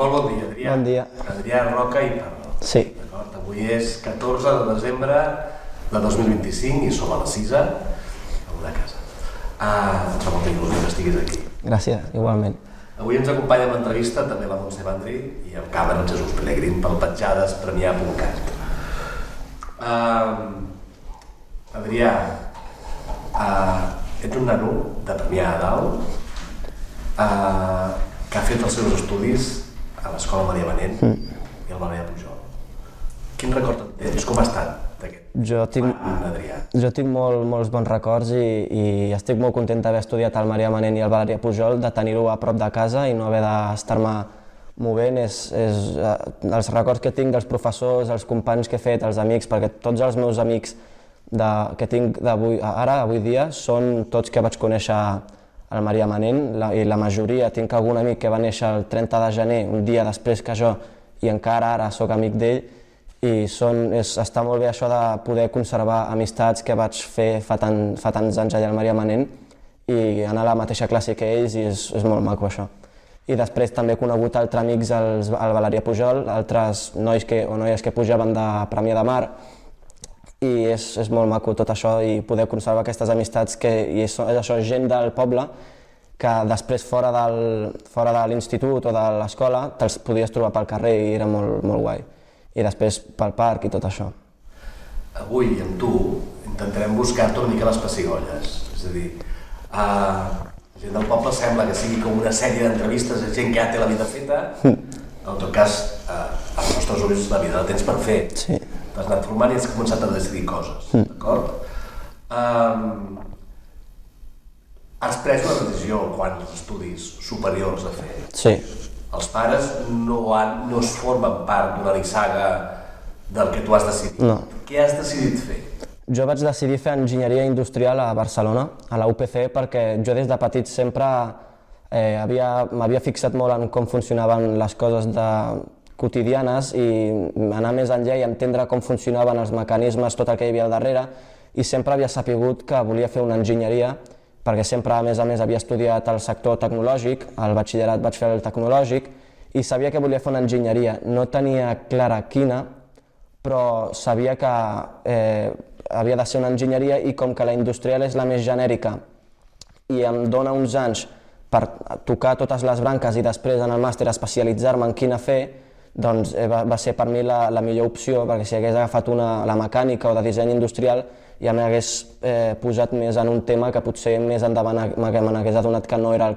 Molt bon dia, Adrià. Bon dia. Adrià Roca i Pardo. Sí. D'acord, avui és 14 de desembre de 2025 i som a la 6 a una casa. Ens fa molta il·lusió que estiguis aquí. Gràcies, igualment. Avui ens acompanya en l'entrevista també la Montse Bandri i el càmera el Jesús Pellegrín pel Petjades Premià.cat. Adrià, ets un nano de Premià a Dalt que ha fet els seus estudis a l'Escola Maria Manent i al Maria Pujol. Quin record en tens? Com ha estat aquest Adrià? Jo tinc molts bons records i estic molt content d'haver estudiat al Maria Manent i al Valerià Pujol, de tenir-ho a prop de casa i no haver d'estar-me movent. Els records que tinc dels professors, els companys que he fet, els amics, perquè tots els meus amics que tinc avui dia són tots que vaig conèixer al Maria Manent i la majoria. Tinc algun amic que va néixer el 30 de gener, un dia després que jo, i encara ara sóc amic d'ell, i està molt bé això de poder conservar amistats que vaig fer fa tants anys allà al Maria Manent i anar a la mateixa classe que ells, i és molt maco això. I després també he conegut altres amics al Valerià Pujol, altres nois o noies que pujaven de Premià de Mar, i és molt maco tot això i poder conservar aquestes amistats i és això, gent del poble que després fora de l'institut o de l'escola te'ls podies trobar pel carrer i era molt guai. I després pel parc i tot això. Avui amb tu intentarem buscar-te una mica les pessigolles, és a dir, gent del poble sembla que sigui com una sèrie d'entrevistes a gent que ja té la vida feta, en tot cas, als nostres ulls la vida la tens per fer. Sí. T'has anat formant i has començat a decidir coses, d'acord? Has pres una decisió quan els estudis superiors a fer. Sí. Els pares no es formen part d'una nissaga del que tu has decidit. No. Què has decidit fer? Jo vaig decidir fer enginyeria industrial a Barcelona, a la UPC, perquè jo des de petit sempre m'havia fixat molt en com funcionaven les coses quotidianes i anar més enllà i entendre com funcionaven els mecanismes, tot el que hi havia al darrere, i sempre havia sapigut que volia fer una enginyeria, perquè sempre a més havia estudiat el sector tecnològic, al batxillerat vaig fer el tecnològic, i sabia que volia fer una enginyeria. No tenia clara quina, però sabia que havia de ser una enginyeria i com que la industrial és la més genèrica i em dona uns anys per tocar totes les branques i després en el màster especialitzar-me en quina fer, doncs va ser per mi la millor opció, perquè si hagués agafat la mecànica o de disseny industrial ja m'hagués posat més en un tema que potser més endavant me n'hagués adonat que no era el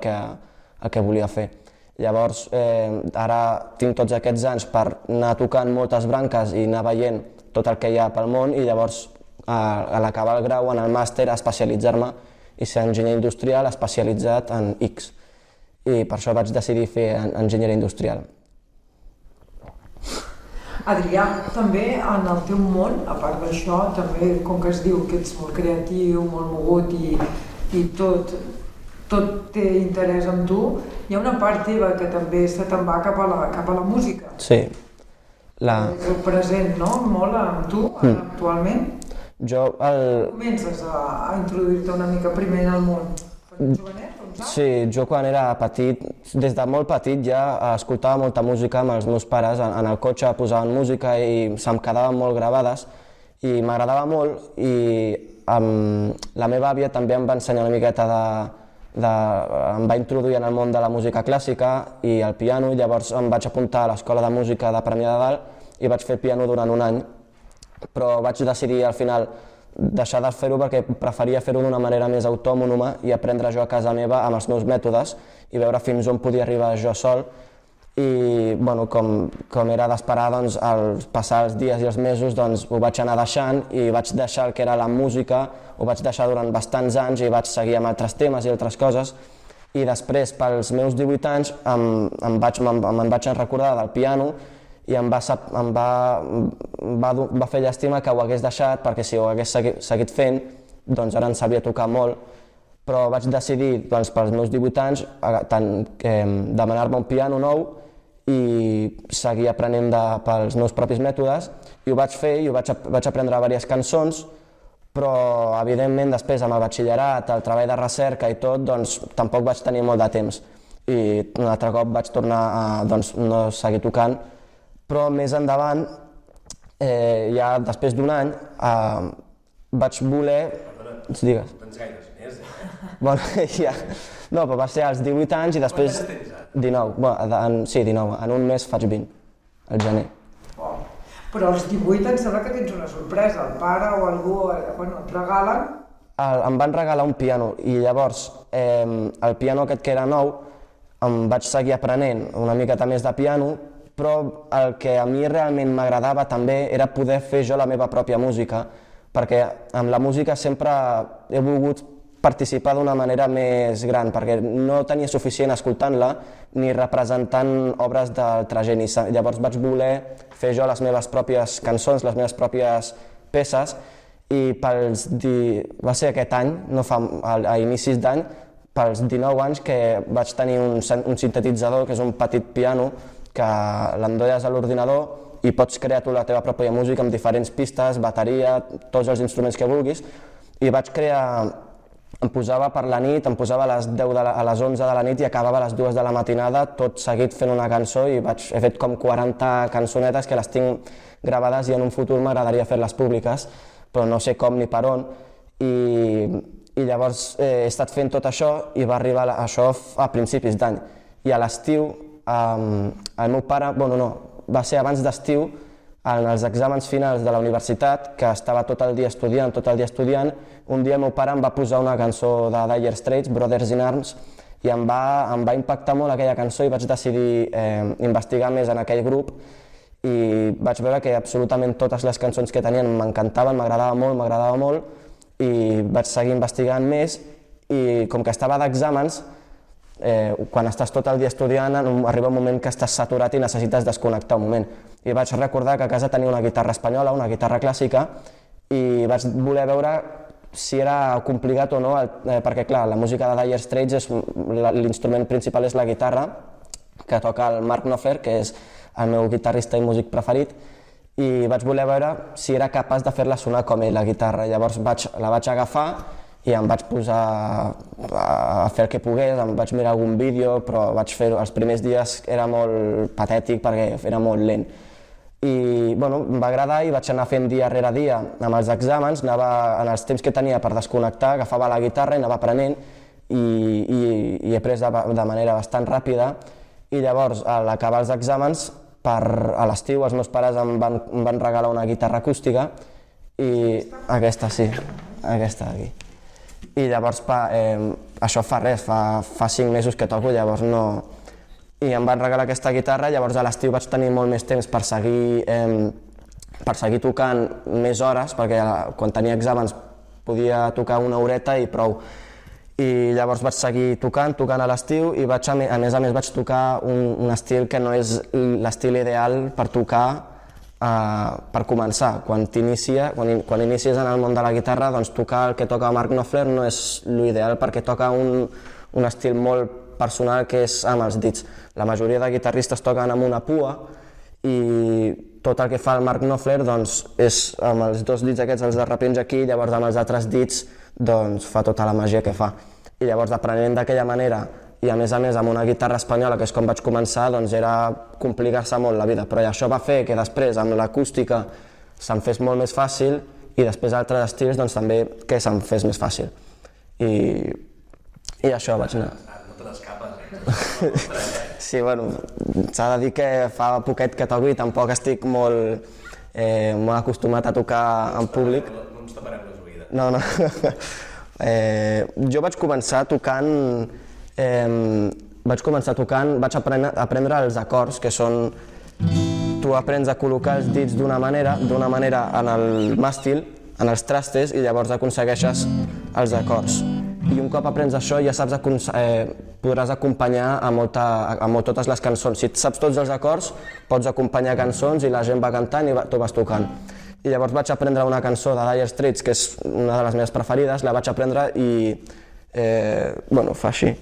que volia fer. Llavors, ara tinc tots aquests anys per anar tocant moltes branques i anar veient tot el que hi ha pel món i llavors a l'acabar el grau en el màster especialitzar-me i ser enginyer industrial especialitzat en X. I per això vaig decidir fer enginyeria industrial. Adrià, també en el teu món, a part d'això, també com que es diu que ets molt creatiu, molt mogut i tot té interès en tu, hi ha una part teva que també se te'n va cap a la música. Sí. És el present, no? Molt amb tu, actualment. Comences a introduir-te una mica primer en el món. Jovenet? Sí, jo quan era petit, des de molt petit ja escoltava molta música amb els meus pares, en el cotxe posaven música i se'm quedaven molt gravades i m'agradava molt i la meva àvia també em va ensenyar una miqueta em va introduir en el món de la música clàssica i el piano, i llavors em vaig apuntar a l'Escola de Música de Premià de Dalt i vaig fer piano durant un any, però vaig decidir al final deixar de fer-ho perquè preferia fer-ho d'una manera més autònoma i aprendre jo a casa meva amb els meus mètodes i veure fins on podia arribar jo sol. I com era d'esperar, al passar els dies i els mesos ho vaig anar deixant i vaig deixar el que era la música, ho vaig deixar durant bastants anys i vaig seguir amb altres temes i altres coses. I després, pels meus 18 anys, me'n vaig recordar del piano i em va fer llàstima que ho hagués deixat, perquè si ho hagués seguit fent, doncs ara en sabria tocar molt, però vaig decidir pels meus 18 anys demanar-me un piano nou i seguir aprenent pels meus propis mètodes, i ho vaig fer i vaig aprendre diverses cançons, però evidentment després amb el batxillerat, el treball de recerca i tot, doncs tampoc vaig tenir molt de temps. i un altre cop vaig tornar a no seguir tocant, però més endavant, ja després d'un any, vaig voler... Perdona, tens gaires més, Bueno, ja... No, però va ser als 18 anys i després... Quants anys tens ara? 19, bueno, sí, 19, en un mes faig 20, al gener. Oh. Però als 18 em sembla que tens una sorpresa, el pare o algú, bueno, et regalen. Em van regalar un piano i llavors el piano aquest que era nou em vaig seguir aprenent una miqueta més de piano, però el que a mi realment m'agradava també era poder fer jo la meva pròpia música, perquè amb la música sempre he volgut participar d'una manera més gran, perquè no tenia suficient escoltant-la ni representant obres d'altra gent, i llavors vaig voler fer jo les meves pròpies cançons, les meves pròpies peces, i va ser aquest any, no fa, a inicis d'any, pels 19 anys que vaig tenir un sintetitzador, que és un petit piano, que l'endolles a l'ordinador i pots crear tu la teva pròpia música amb diferents pistes, bateria, tots els instruments que vulguis, i vaig crear... Em posava per la nit, em posava a les 11 de la nit i acabava a les 2 de la matinada, tot seguit fent una cançó, i he fet com 40 cançonetes que les tinc gravades i en un futur m'agradaria fer-les públiques, però no sé com ni per on. I llavors he estat fent tot això i va arribar això a principis d'any. I a l'estiu, el meu pare, bueno no, va ser abans d'estiu, en els exàmens finals de la universitat, que estava tot el dia estudiant, un dia el meu pare em va posar una cançó de Dire Straits, Brothers in Arms, i em va impactar molt aquella cançó i vaig decidir investigar més en aquell grup, i vaig veure que absolutament totes les cançons que tenien m'encantaven, m'agradava molt, i vaig seguir investigant més, i com que estava d'exàmens, quan estàs tot el dia estudiant, arriba un moment que estàs saturat i necessites desconnectar un moment. I vaig recordar que a casa tenia una guitarra espanyola, una guitarra clàssica, i vaig voler veure si era complicat o no, perquè clar, la música de Dire Straits, l'instrument principal és la guitarra, que toca el Mark Knopfler, que és el meu guitarrista i músic preferit, i vaig voler veure si era capaç de fer-la sonar com ell, la guitarra. Llavors la vaig agafar i em vaig posar a fer el que pogués, em vaig mirar algun vídeo, però vaig fer-ho. Els primers dies era molt patètic perquè era molt lent. I bueno, em va agradar i vaig anar fent dia rere dia amb els exàmens, en els temps que tenia per desconnectar, agafava la guitarra i anava aprenent, i he après de manera bastant ràpida. I llavors, a l'acabar els exàmens, a l'estiu els meus pares em van regalar una guitarra acústica, i aquesta sí, aquesta d'aquí. I llavors això fa res, fa 5 mesos que toco, llavors no... I em van regalar aquesta guitarra, llavors a l'estiu vaig tenir molt més temps per seguir tocant més hores, perquè quan tenia exàmens podia tocar una horeta i prou. I llavors vaig seguir tocant a l'estiu, i a més vaig tocar un estil que no és l'estil ideal per tocar, per començar. Quan inicies en el món de la guitarra, doncs tocar el que toca Mark Knopfler no és l'ideal, perquè toca un estil molt personal, que és amb els dits. La majoria de guitarristes toquen amb una pua, i tot el que fa el Mark Knopfler és amb els 2 dits aquests, els de repenja aquí, llavors amb els altres dits fa tota la màgia que fa. I llavors, aprenent d'aquella manera, i a més amb una guitarra espanyola, que és com vaig començar, era complicar-se molt la vida, però això va fer que després amb l'acústica se'm fes molt més fàcil, i després altres estils també que se'm fes més fàcil. I això vaig anar. No te n'escapes, Sí, bueno, s'ha de dir que fa poquet que toco i tampoc estic molt acostumat a tocar en públic. No ens taparem les oïdes. No. Jo vaig començar tocant, vaig aprendre els acords, que són... Tu aprens a col·locar els dits d'una manera en el màstil, en els trastes, i llavors aconsegueixes els acords. I un cop aprens això ja saps podràs acompanyar a totes les cançons. Si saps tots els acords, pots acompanyar cançons i la gent va cantant i tu vas tocant. I llavors vaig aprendre una cançó de Dire Straits, que és una de les meves preferides, la vaig aprendre i fa així.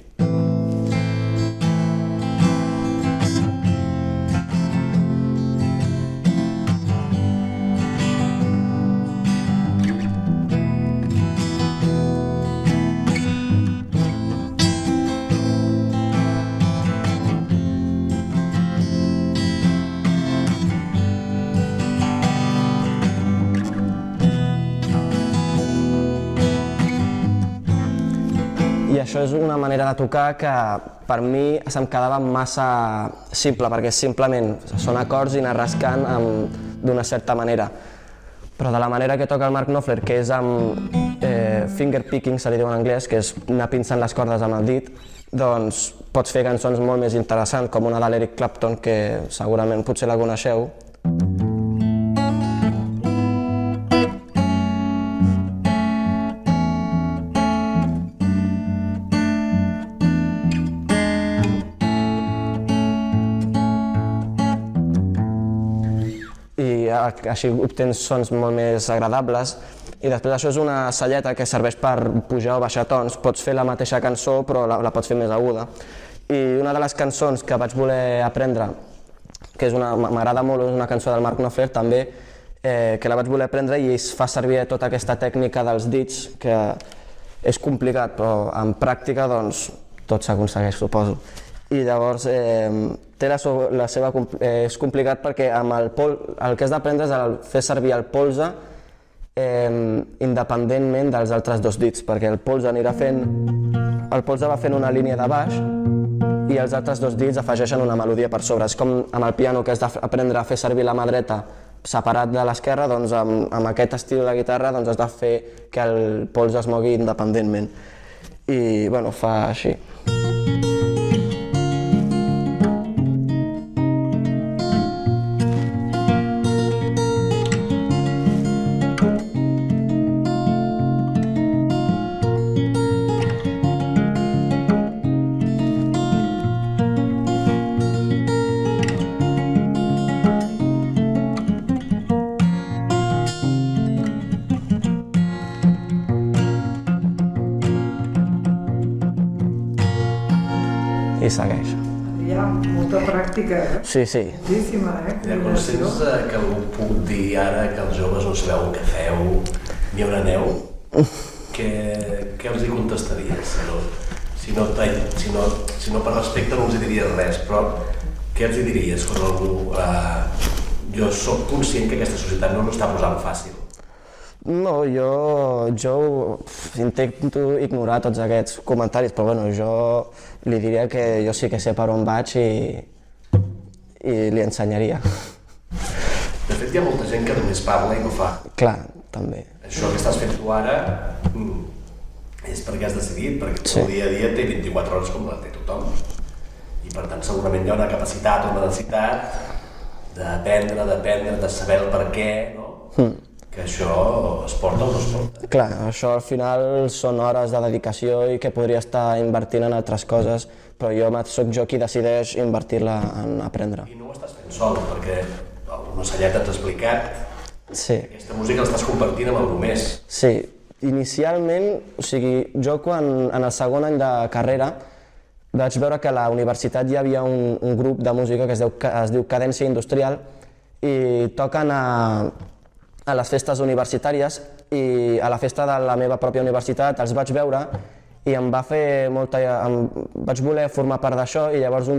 això és una manera de tocar que per mi se'm quedava massa simple, perquè simplement són acords i anar rascant d'una certa manera. Però de la manera que toca el Mark Knopfler, que és amb finger picking, se li diu en anglès, que és anar pinçant les cordes amb el dit, doncs pots fer cançons molt més interessants, com una de l'Eric Clapton, que segurament potser la coneixeu. Així obtens sons molt més agradables i després això és una selleta que serveix per pujar o baixar tons. Pots fer la mateixa cançó però la pots fer més aguda. I una de les cançons que vaig voler aprendre, que m'agrada molt, és una cançó del Mark Knopfler també, que la vaig voler aprendre i es fa servir tota aquesta tècnica dels dits, que és complicat però en pràctica doncs tot s'aconsegueix, suposo. I llavors és complicat perquè amb el que has d'aprendre és fer servir el polze independentment dels altres dos dits, perquè el polze va fent una línia de baix i els altres dos dits afegeixen una melodia per sobre. És com amb el piano, que has d'aprendre a fer servir la mà dreta separat de l'esquerra, doncs amb aquest estil de guitarra doncs has de fer que el polze es mogui independentment. I bueno, fa així. I segueix. Hi ha molta pràctica, Sí. moltíssima, Hi ha conscients que algú puc dir ara que els joves no sabeu què feu ni on aneu? Què els hi contestaries? Si no per respecte no els hi diries res, però què els hi diries quan algú... Jo soc conscient que aquesta societat no està posant fàcil. No, jo intento ignorar tots aquests comentaris, però bueno, jo li diria que jo sí que sé per on vaig i li ensenyaria. De fet, hi ha molta gent que només parla i no fa. Clar, també. Això que estàs fent tu ara és perquè has decidit, perquè el dia a dia té 24 hores com la té tothom. I per tant segurament hi ha una capacitat o una necessitat d'aprendre, de saber el per què, no? Que això es porta o no es porta. Clar, això al final són hores de dedicació i que podria estar invertint en altres coses, però soc jo qui decideix invertir-la en aprendre. I no ho estàs fent sol, perquè el Ocellet t'ha explicat que aquesta música l'estàs compartint amb algú més. Sí, inicialment, o sigui, jo en el segon any de carrera vaig veure que a la universitat hi havia un grup de música que es diu Cadència Industrial i toquen a les festes universitàries i a la festa de la meva pròpia universitat els vaig veure i vaig voler formar part d'això i llavors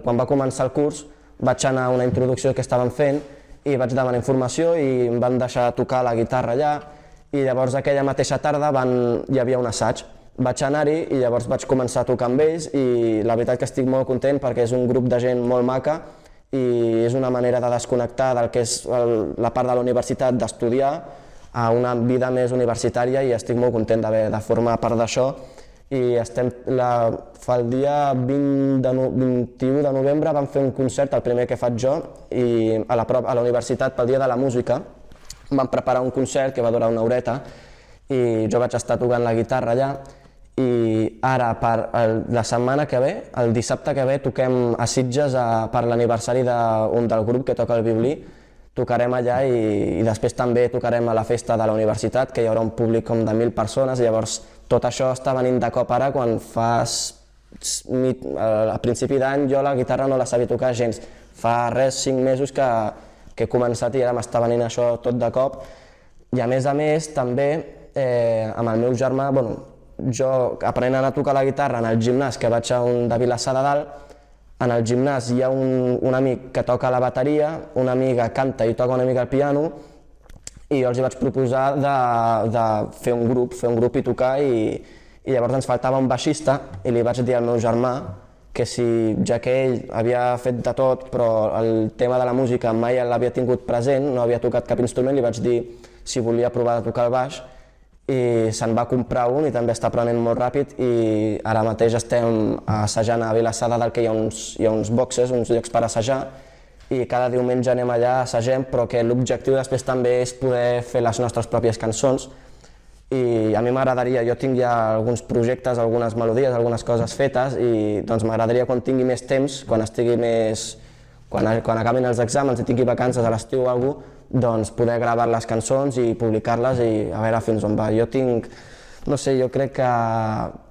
quan va començar el curs vaig anar a una introducció que estaven fent i vaig demanar informació i em van deixar tocar la guitarra allà i llavors aquella mateixa tarda hi havia un assaig. Vaig anar-hi i llavors vaig començar a tocar amb ells i la veritat que estic molt content perquè és un grup de gent molt maca i és una manera de desconnectar del que és la part de la universitat d'estudiar a una vida més universitària i estic molt content de formar part d'això i el dia 21 de novembre vam fer un concert, el primer que faig jo, i a la universitat pel dia de la música vam preparar un concert que va durar una horeta i jo vaig estar tocant la guitarra allà i ara per la setmana que ve, el dissabte que ve, toquem a Sitges per l'aniversari del grup que toca el violí, tocarem allà i després també tocarem a la festa de la universitat, que hi haurà un públic com de 1.000 persones, i llavors tot això està venint de cop ara quan a principi d'any jo la guitarra no la sabia tocar gens, fa 5 mesos que he començat i ara m'està venint això tot de cop i a més també amb el meu germà, jo aprenent a tocar la guitarra en el gimnàs que vaig a un de Vilassar de Dalt, en el gimnàs hi ha un amic que toca la bateria, una amiga canta i toca una mica el piano i jo els hi vaig proposar de fer un grup i tocar i i llavors ens faltava un baixista i li vaig dir al meu germà que si, ja que ell havia fet de tot, però el tema de la música mai l'havia tingut present, no havia tocat cap instrument, li vaig dir si volia provar de tocar el baix i se'n va comprar un i també està aprenent molt ràpid i ara mateix estem assajant a Vilassar de Dalt, que hi ha uns boxes, uns llocs per assajar i cada diumenge anem allà, assagem, però que l'objectiu després també és poder fer les nostres pròpies cançons i a mi m'agradaria, jo tinc ja alguns projectes, algunes melodies, algunes coses fetes i doncs m'agradaria quan tingui més temps, quan estigui més... quan acabin els exàmens i tingui vacances a l'estiu o alguna cosa, doncs poder gravar les cançons i publicar-les i a veure fins on va. Jo tinc, no sé, jo crec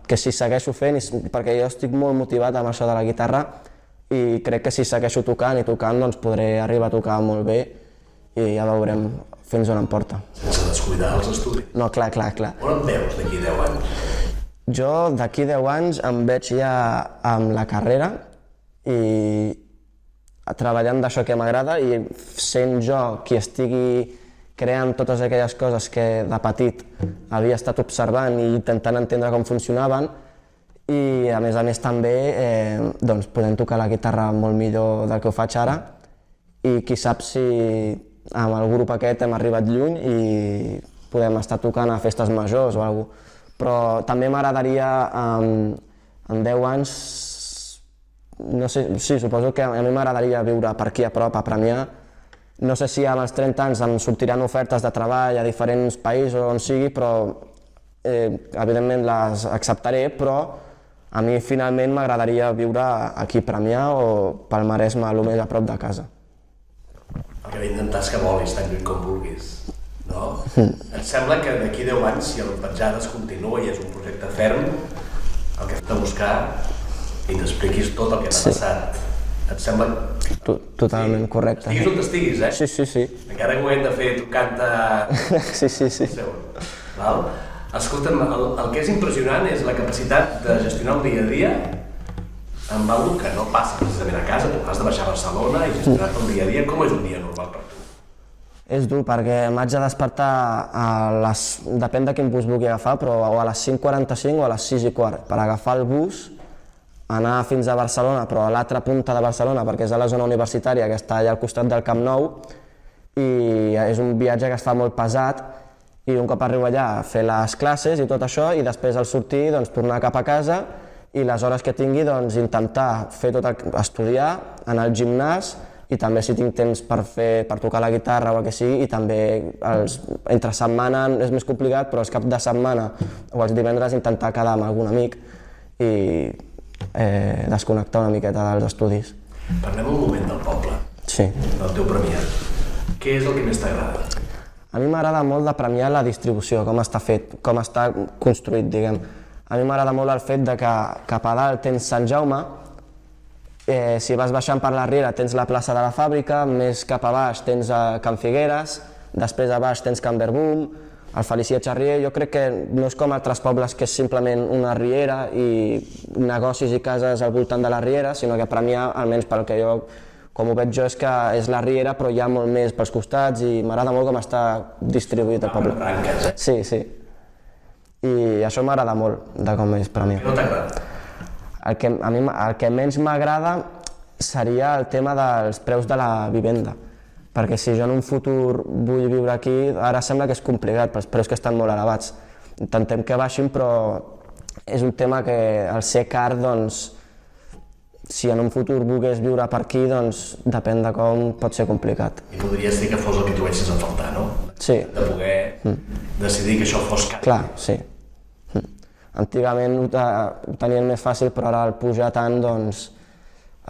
que si segueixo fent, perquè jo estic molt motivat amb això de la guitarra i crec que si segueixo tocant i tocant doncs podré arribar a tocar molt bé i ja veurem fins on em porta. Sense descuidar els estudis. No, clar. On et veus d'aquí 10 anys? Jo d'aquí 10 anys em veig ja amb la carrera i treballant d'això que m'agrada i sent jo qui estigui creant totes aquelles coses que de petit havia estat observant i intentant entendre com funcionaven i a més també doncs, podem tocar la guitarra molt millor del que ho faig ara i qui sap si amb el grup aquest hem arribat lluny i podem estar tocant a festes majors o alguna cosa. Però també m'agradaria en 10 anys, no sé, sí, suposo que a mi m'agradaria viure per aquí a prop, a Premià. No sé si amb els 30 anys em sortiran ofertes de treball a diferents països on sigui, però evidentment les acceptaré, però a mi finalment m'agradaria viure aquí a Premià o pel Maresme, el més a prop de casa. El que he d'intentar és que volis tan lluny com vulguis, no? Et sembla que d'aquí 10 anys, si el Petjades continua i és un projecte ferm, el que has de buscar i t'expliquis tot el que t'ha passat. Et sembla... Totalment correcte. Estiguis on estiguis, eh? Sí. Encara que ho hem de fer tocant-te... Sí. Val? Escolta'm, el que és impressionant és la capacitat de gestionar el dia a dia amb algo que no passa precisament a casa. Tu has de baixar a Barcelona i gestionar-te el dia a dia. Com és un dia normal per tu? És dur perquè m'haig de despertar a les... depèn de quin bus vulgui agafar, però o a les 5:45 o a les 6:15 per agafar el bus, anar fins a Barcelona, però a l'altra punta de Barcelona, perquè és a la zona universitària que està allà al costat del Camp Nou, i és un viatge que es fa molt pesat, i un cop arribo allà a fer les classes i tot això, i després al sortir doncs, tornar cap a casa, i les hores que tingui doncs, intentar fer estudiar, anar al gimnàs, i també si tinc temps per tocar la guitarra o el que sigui, i també entre setmana és més complicat, però els caps de setmana o els divendres intentar quedar amb algun amic i desconnectar una miqueta dels estudis. Parlem un moment del poble, sí. Del teu Premià. Què és el que més t'agrada? A mi m'agrada molt de Premià la distribució, com està fet, com està construït, diguem. A mi m'agrada molt el fet de que cap a dalt tens Sant Jaume, si vas baixant per la Riera tens la plaça de la Fàbrica, més cap a baix tens Can Figueres, després a baix tens Can Verbum, el Felicià Xarrier. Jo crec que no és com altres pobles que és simplement una riera i negocis i cases al voltant de la riera, sinó que a Premià, almenys pel que jo, com ho veig jo, és que és la riera però hi ha molt més pels costats i m'agrada molt com està distribuït el poble. Sí. I això m'agrada molt de com és Premià. Què no t'agrada? El que menys m'agrada seria el tema dels preus de la vivenda, perquè si jo en un futur vull viure aquí, ara sembla que és complicat pels preus que estan molt elevats. Intentem que baixin, però és un tema que al ser car, doncs, si en un futur volgués viure per aquí, doncs depèn de com pot ser complicat. I podries dir que fos el que trobessis a faltar, no? Sí. De poder decidir que això fos car. Clar, sí. Antigament ho tenien més fàcil, però ara al pujar tant, doncs,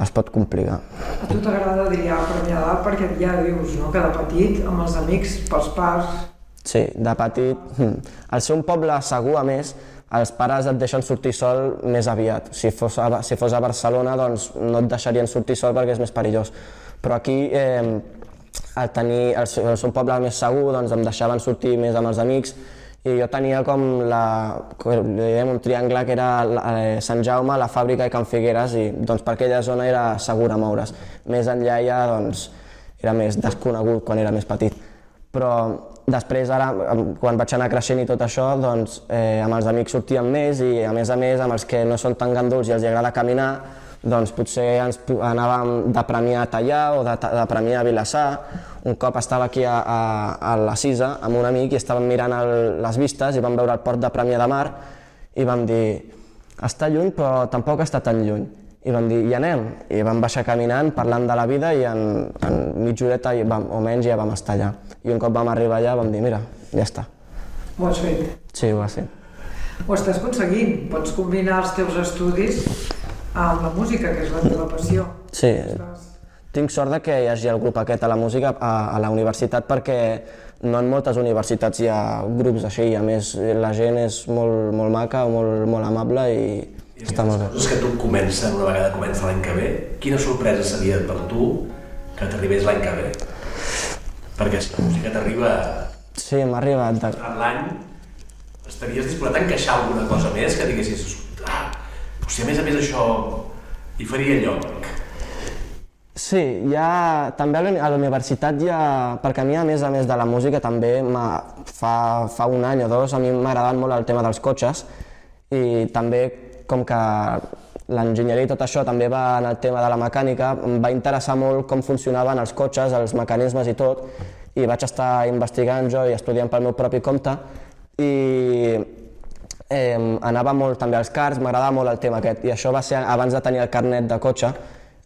es pot complicar. A tu t'agrada dir a Premià Dalt perquè ja vius, no? Que de petit, amb els amics, pels parcs... Sí, de petit. Al ser un poble segur, a més, els pares et deixen sortir sol més aviat. Si fos a Barcelona, doncs no et deixarien sortir sol perquè és més perillós. Però aquí, al ser un poble més segur, doncs em deixaven sortir més amb els amics i jo tenia com un triangle que era Sant Jaume, la Fàbrica i Can Figueres, i doncs per aquella zona era segur moure's. Més enllà ja doncs, era més desconegut quan era més petit. però després ara, quan vaig anar creixent i tot això, doncs amb els amics sortíem més i a més amb els que no són tan ganduls i els agrada caminar, doncs potser anàvem de Premià a Teià o de Premià a Vilassar. Un cop estava aquí a la Cisa amb un amic i estàvem mirant les vistes i vam veure el port de Premià de Mar i vam dir, està lluny però tampoc està tan lluny. I vam dir, hi anem? I vam baixar caminant, parlant de la vida i en mitja horeta o menys ja vam estar allà. I un cop vam arribar allà vam dir, mira, ja està. Ho has fet? Sí, ho va ser. Ho estàs aconseguint. Pots combinar els teus estudis amb la música, que és la teva passió. Sí, tinc sort que hi hagi el grup aquest a la música a la universitat perquè no en moltes universitats hi ha grups així, a més la gent és molt maca, molt amable i està molt bé. I coses que tu comença una vegada comença l'any que ve, quina sorpresa seria per tu que t'arribés l'any que ve? Perquè si la música t'arriba... Sí, m'ha arribat. Durant l'any, estaries disposat a encaixar alguna cosa més que diguessis, si a més això hi faria lloc? Sí, també a la universitat perquè a mi a més de la música també fa un any o dos a mi m'ha agradat molt el tema dels cotxes i també com que l'enginyeria i tot això també va en el tema de la mecànica, em va interessar molt com funcionaven els cotxes, els mecanismes i tot i vaig estar investigant jo i estudiant pel meu propi compte i anava molt també als karts, m'agradava molt el tema aquest i això va ser abans de tenir el carnet de cotxe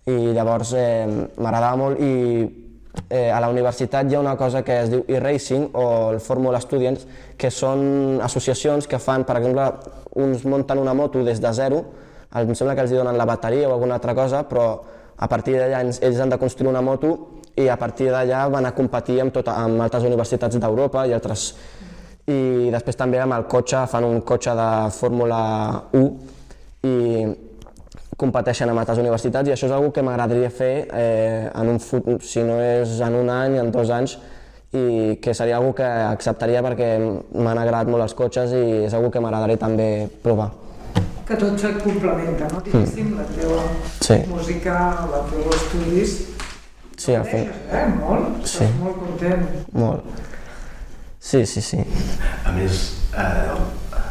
i llavors m'agradava molt i a la universitat hi ha una cosa que es diu e-racing o el Formula Students que són associacions que fan, per exemple, uns munten una moto des de zero, em sembla que els donen la bateria o alguna altra cosa, però a partir d'allà ells han de construir una moto i a partir d'allà van a competir amb altres universitats d'Europa i altres. I després també amb el cotxe, fan un cotxe de Fórmula 1 i competeixen amb altres universitats i això és una que m'agradaria fer en un futur, si no és en un any, en 2 anys, i que seria una que acceptaria perquè m'han agradat molt els cotxes i és una que m'agradaria també provar. Que tot se't complementa, no? Diguéssim, la teva música, els teus estudis. Sí, al fi. Molt? Estàs molt content. Molt. Sí. A més,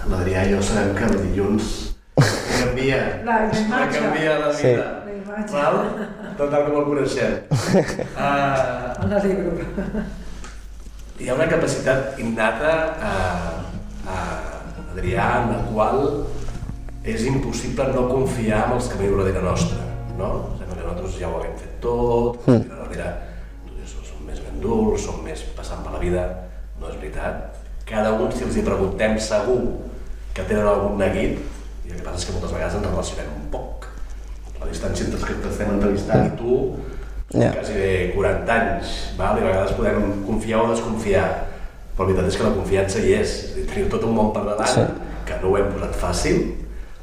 l'Adrià i jo sabem que el dilluns canvia la vida. Val? Tal com el coneixem. M'alegro. Hi ha una capacitat innata a Adrià en la qual és impossible no confiar en els que viuen darrere nostra, no? Sembla que nosaltres ja ho haguem fet tot, darrere som més ganduls, som més passant per la vida, no és veritat. Cada un, si els hi preguntem, segur que tenen algun neguit, i el que passa és que moltes vegades ens relacionem un poc. La distància entre els que t'estem entrevistant i tu són quasi de 40 anys, val? I a vegades podem confiar o desconfiar, però la veritat és que la confiança hi és. Teniu tot un món per davant, que no ho hem posat fàcil,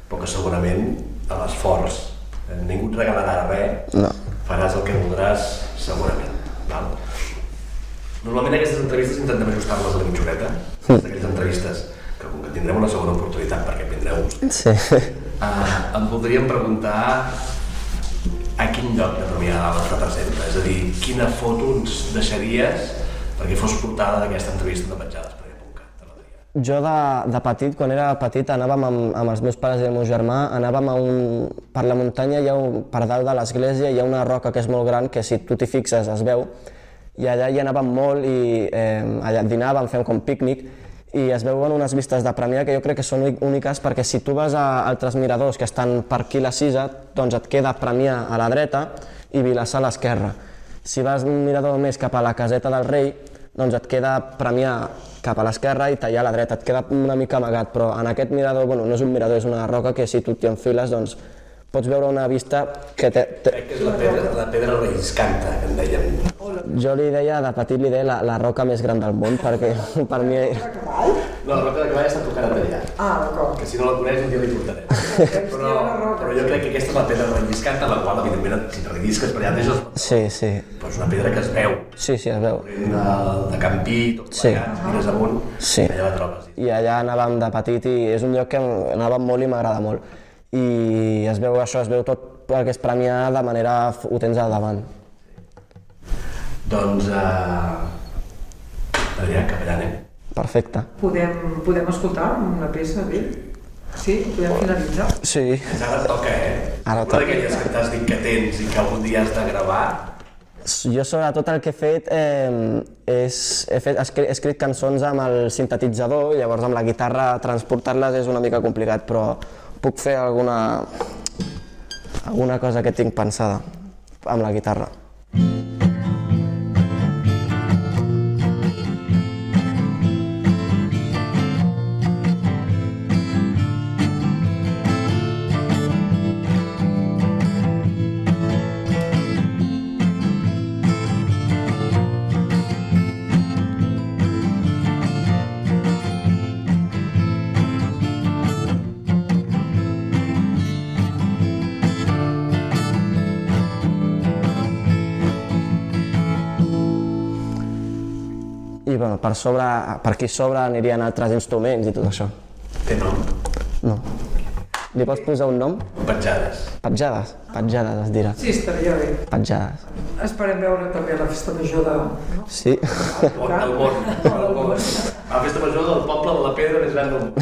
però que segurament a l'esforç ningú et regalarà res, faràs el que voldràs segurament. Val? Normalment aquestes entrevistes intentem ajustar-les a la mitjoreta, d'aquelles entrevistes que com que tindrem una segona oportunitat perquè vindreu, em voldríem preguntar a quin lloc de Premià de Dalt es representa, és a dir, quina foto ens deixaries perquè fos portada d'aquesta entrevista de petjades per Premià.cat de l'Adrià. Jo de petit, quan era petit, anàvem amb els meus pares i el meu germà, anàvem per la muntanya, per dalt de l'església hi ha una roca que és molt gran que si tu t'hi fixes es veu, i allà hi anàvem molt i allà dinàvem, fem com pícnic i es veuen unes vistes de Premià que jo crec que són úniques perquè si tu vas a altres miradors que estan per aquí a la Cisa, doncs et queda Premià a la dreta i Vilassar a l'esquerra. Si vas un mirador més cap a la Caseta del Rei, doncs et queda Premià cap a l'esquerra i Teià a la dreta, et queda una mica amagat, però en aquest mirador, bueno, no és un mirador, és una roca que si tu t'hi enfiles, doncs pots veure una vista que Crec que és la pedra relliscanta, que en dèiem. Jo li deia, de petit li deia la roca més gran del món, perquè per mi... No, la roca de cavall està tocant a Teià. D'acord. Que si no la coneix un dia li portarem. Però jo crec que aquesta és la pedra relliscanta, la qual, evidentment, si te rellisques per allà deixes... Sí. Però és una pedra que es veu. Sí, es veu. De Campí, tot plegat, mires amunt, allà la trobes. I allà anàvem de petit i és un lloc que anàvem molt i m'agrada molt. I es veu això, es veu tot perquè és Premià de manera ho tens al davant. Doncs Adrià, capellaner. Perfecte. Podem escoltar una peça d'ell? Sí? Podem finalitzar? Sí. Ara toca, Ara Una toca. d'aquelles que t'has dit que tens i que algun dia has de gravar. Jo sobretot el que he fet he escrit cançons amb el sintetitzador, llavors amb la guitarra transportar-les és una mica complicat, però puc fer alguna cosa que tinc pensada amb la guitarra. I bueno, per aquí sobre anirien altres instruments i tot això. Té nom? No. Li pots posar un nom? Petjades. Petjades? Petjades es dirà. Sí, estaria bé. Petjades. Esperem veure també la festa major de... No? Sí. Del món. La festa major del poble de la pedra més gran del món.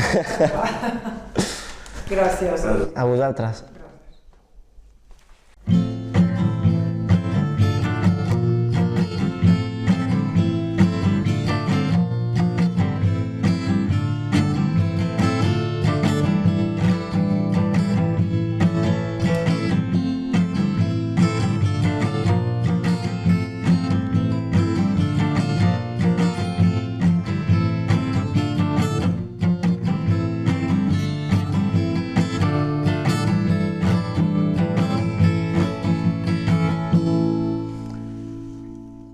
Gràcies. A vosaltres.